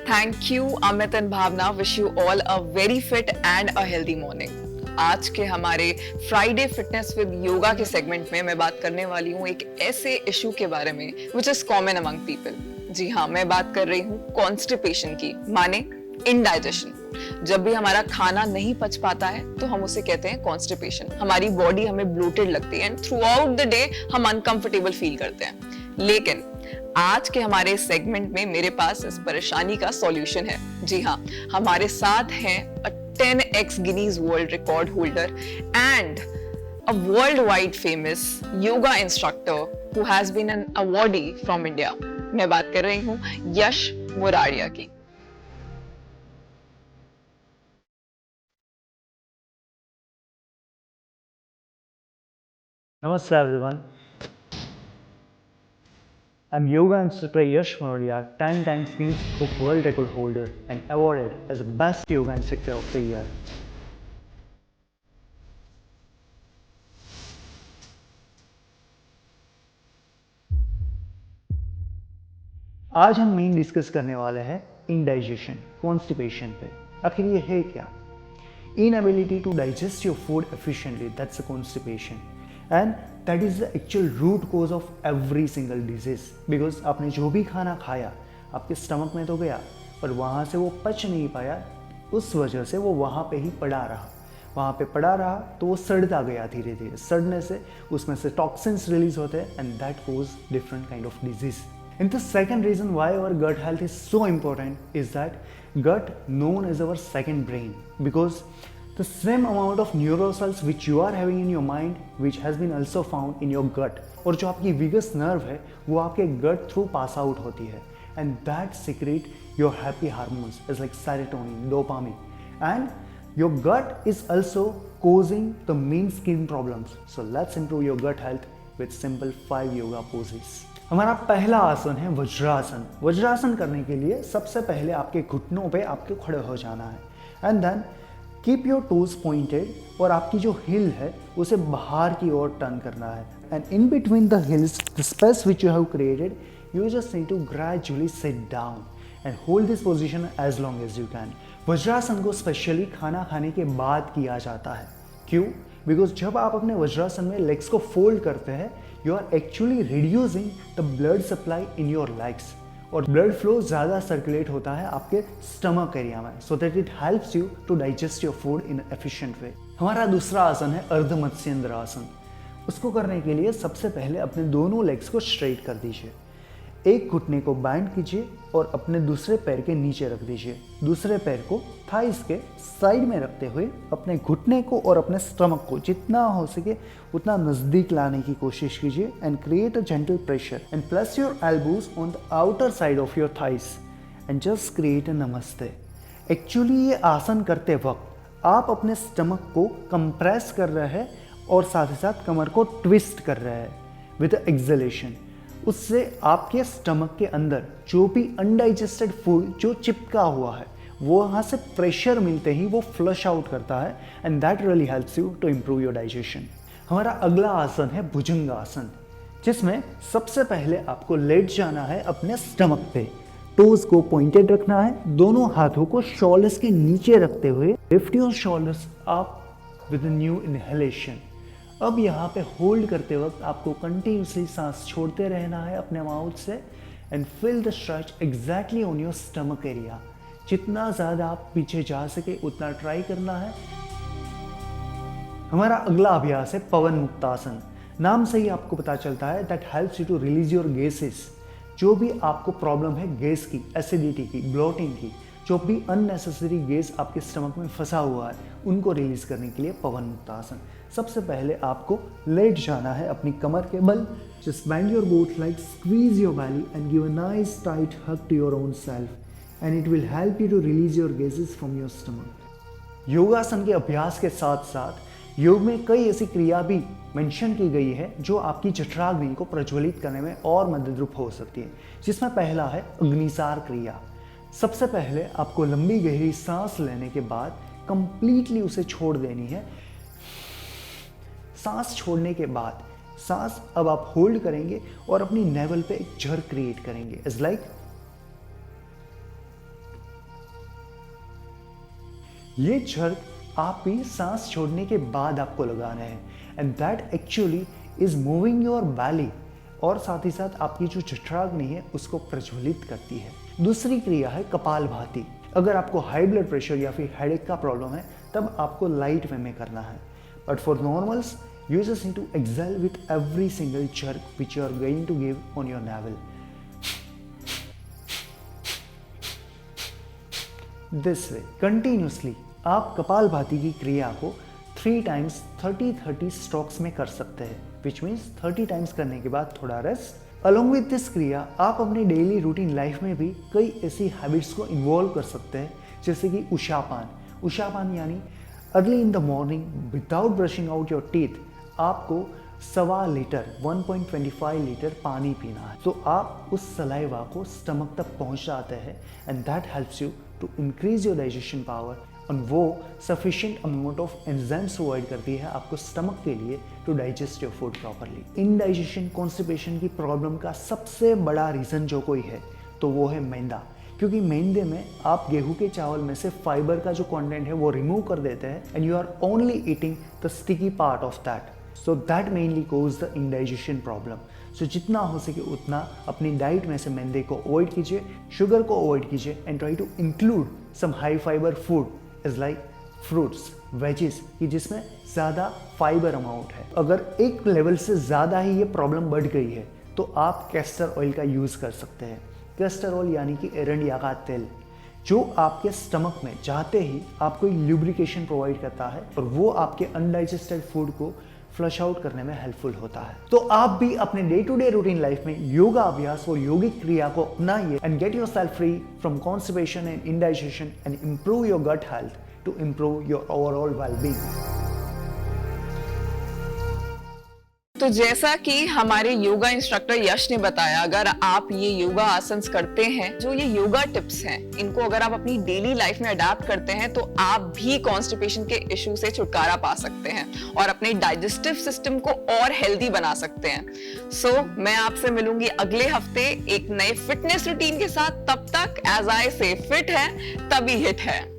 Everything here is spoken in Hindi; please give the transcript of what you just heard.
Thank you, Amit and Bhavna. Wish you all a very fit and a healthy morning. आज के हमारे फ्राइडे फिटनेस विद योगा के सेगमेंट में मैं बात करने वाली हूँ एक ऐसे इशू के बारे में which is common among people. जी हाँ, मैं बात कर रही हूँ कॉन्स्टिपेशन की, माने इनडाइजेशन। जब भी हमारा खाना नहीं पच पाता है तो हम उसे कहते हैं कॉन्स्टिपेशन। हमारी बॉडी हमें ब्लोटेड लगती है and through out the day हम अनकंफर्टेबल फील करते हैं। लेकिन आज के हमारे सेगमेंट में मेरे पास इस परेशानी का सॉल्यूशन है। जी हाँ, हमारे साथ हैं 10x Guinness World Record holder and a worldwide famous yoga instructor who has been an awardee from India. मैं बात कर रही हूँ यश मुरारिया की। Namaste everyone. I'm yoga instructor Yash Moria, 10 times Guinness Book World Record holder and awarded as the best yoga instructor of the year. आज हम मेन डिस्कस करने वाले हैं इंडाइजेशन, कॉन्स्टिपेशन पे। आखिर ये है क्या? Inability to digest your food efficiently, that's a constipation. And that is the actual root cause of every single disease. Because आपने जो भी खाना खाया आपके स्टमक में तो गया, पर वहाँ से वो पच नहीं पाया, उस वजह से वो वहाँ पे ही पड़ा रहा तो वो सड़ता गया धीरे धीरे। सड़ने से उसमें से टॉक्सिन्स रिलीज होते हैं and that cause different kind of disease. And the second reason why our gut health is so important is that gut known as our second brain, because the same amount of neural cells which you are having in your mind which has been also found in your gut, और जो आपकी विगस नर्व है वो आपके gut through pass out होती है and that secrete your happy hormones as like serotonin, dopamine, and your gut is also causing the main skin problems. So let's improve your gut health with simple 5 yoga poses. हमारा पहला आसन है वज्रासन। वज्रासन करने के लिए सबसे पहले आपके घुटनों पे आपको खड़े हो जाना है and then keep your toes pointed, और आपकी जो हिल है उसे बाहर की ओर टर्न करना है and in between the heels the space which you have created you just need to gradually sit down and hold this position as long as you can. Vajrasana को स्पेशली खाना खाने के बाद किया जाता है। क्यों? बिकॉज जब आप अपने वज्रासन में लेग्स को फोल्ड करते हैं you are actually reducing the blood supply in your legs, और ब्लड फ्लो ज़्यादा सर्कुलेट होता है आपके स्टमक एरिया में, so that it helps you to digest your food in efficient way. हमारा दूसरा आसन है अर्ध मत्स्येंद्र आसन। उसको करने के लिए सबसे पहले अपने दोनों लेग्स को स्ट्रेट कर दीजिए, एक घुटने को बैंड कीजिए और अपने दूसरे पैर के नीचे रख दीजिए। दूसरे पैर को थाइस के साइड में रखते हुए अपने घुटने को और अपने स्टमक को जितना हो सके उतना नज़दीक लाने की कोशिश कीजिए and create a gentle pressure and place your elbows on the outer side of your thighs and just create a नमस्ते। एक्चुअली ये आसन करते वक्त आप अपने स्टमक को कंप्रेस कर रहे हैं और साथ ही साथ कमर को ट्विस्ट कर रहे हैं विद एक्सलेशन। उससे आपके स्टमक के अंदर जो भी अनडाइजेस्टेड फूड जो चिपका हुआ है वो वहाँ से प्रेशर मिलते ही वो फ्लश आउट करता है and that really helps you to improve your digestion. हमारा अगला आसन है भुजंगासन, जिसमें सबसे पहले आपको लेट जाना है अपने स्टमक पे, टोज को पॉइंटेड रखना है, दोनों हाथों को शोल्डर्स के नीचे रखते हुए lift your shoulders up with new inhalation. अब यहाँ पे होल्ड करते वक्त आपको कंटिन्यूसली सांस छोड़ते रहना है अपने माउथ से and fill the stretch exactly on your stomach area. जितना ज़्यादा आप पीछे जा सके उतना ट्राई करना है। हमारा अगला अभ्यास है पवन मुक्तासन। नाम से ही आपको पता चलता है that helps you to release your gases. जो भी आपको प्रॉब्लम है गैस की, एसिडिटी की, ब्लोटिंग की, जो भी अननेसेसरी गैस आपके स्टमक में फंसा हुआ है उनको रिलीज करने के लिए पवन मुक्तासन। सबसे पहले आपको लेट जाना है अपनी कमर के बल, just bend your both legs, squeeze your belly and give a nice tight hug to your own self and it will help you to release your gases from your stomach. योगासन के अभ्यास के साथ साथ योग में कई ऐसी क्रिया भी मेंशन की गई है जो आपकी जठराग्नि को प्रज्वलित करने में और मददरूप हो सकती है, जिसमें पहला है अग्निसार क्रिया। सबसे पहले आपको लंबी गहरी सांस लेने के बाद कंप्लीटली उसे छोड़ देनी है। सांस छोड़ने के बाद सांस अब आप होल्ड करेंगे और अपनी नेवल पे एक झर क्रिएट करेंगे, इज लाइक ये झर्क आप भी सांस छोड़ने के बाद आपको लगाना है, and that actually is moving your belly, और साथ ही साथ आपकी जो जठराग्नि है उसको प्रज्वलित करती है। दूसरी क्रिया है कपालभाति। अगर आपको हाई ब्लड प्रेशर या फिर हेडेक का प्रॉब्लम है तब आपको लाइट वे में करना है, but for normals you just need to exhale with every single jerk which you are going to give on your navel. This way, continuously, आप कपालभाति की क्रिया को 3 times 30-30 स्ट्रोक्स में कर सकते हैं, which means 30 times करने के बाद थोड़ा रेस्ट। Along with this क्रिया आप अपने डेली रूटीन लाइफ में भी कई ऐसी हैबिट्स को इन्वॉल्व कर सकते हैं, जैसे कि उषापान यानी early in the morning without brushing out your teeth आपको 1.25 लीटर 1.25 लीटर पानी पीना है। तो आप उस सलाइवा को स्टमक तक पहुंचाते हैं, and that helps you to increase your digestion power, और वो sufficient amount of enzymes provide करती है आपको स्टमक के लिए to digest your food properly. Indigestion, constipation की प्रॉब्लम का सबसे बड़ा रीज़न जो कोई है तो वो है मैदा, क्योंकि मैदे में आप गेहूं के चावल में से फाइबर का जो कंटेंट है वो रिमूव कर देते हैं, and you are only eating the sticky part of that, so that mainly cause the indigestion problem. सो जितना हो सके उतना अपनी डाइट में से मैदे को अवॉइड कीजिए, शुगर को अवॉइड कीजिए, and try to include some high fibre food is like fruits, veggies, कि जिसमें ज़्यादा फाइबर अमाउंट है। अगर एक लेवल से ज़्यादा ही ये प्रॉब्लम बढ़ गई है तो आप कैस्टर ऑयल का यूज़ कर सकते हैं। कैस्टर ऑयल यानी कि एरंडिया का तेल, जो आपके स्टमक में जाते ही आपको एक ल्यूब्रिकेशन प्रोवाइड करता है, और वो आपके अनडाइजेस्टेड फूड को फ्लश आउट करने में हेल्पफुल होता है। तो आप भी अपने day to day routine life में योगा अभ्यास और योगिक क्रिया को अपनाइए, and get yourself free from constipation and indigestion, and improve your gut health to improve your overall wellbeing. तो जैसा कि हमारे योगा इंस्ट्रक्टर यश ने बताया, अगर आप ये योगा आसन्स करते हैं, जो ये योगा टिप्स हैं, इनको अगर आप अपनी डेली लाइफ में अडैप्ट करते हैं तो आप भी कॉन्स्टिपेशन के इश्यू से छुटकारा पा सकते हैं और अपने डाइजेस्टिव सिस्टम को और हेल्दी बना सकते हैं। सो मैं आपसे मिलूंगी अगले हफ्ते एक नए फिटनेस रूटीन के साथ। तब तक एज आई से फिट है तभी हिट है।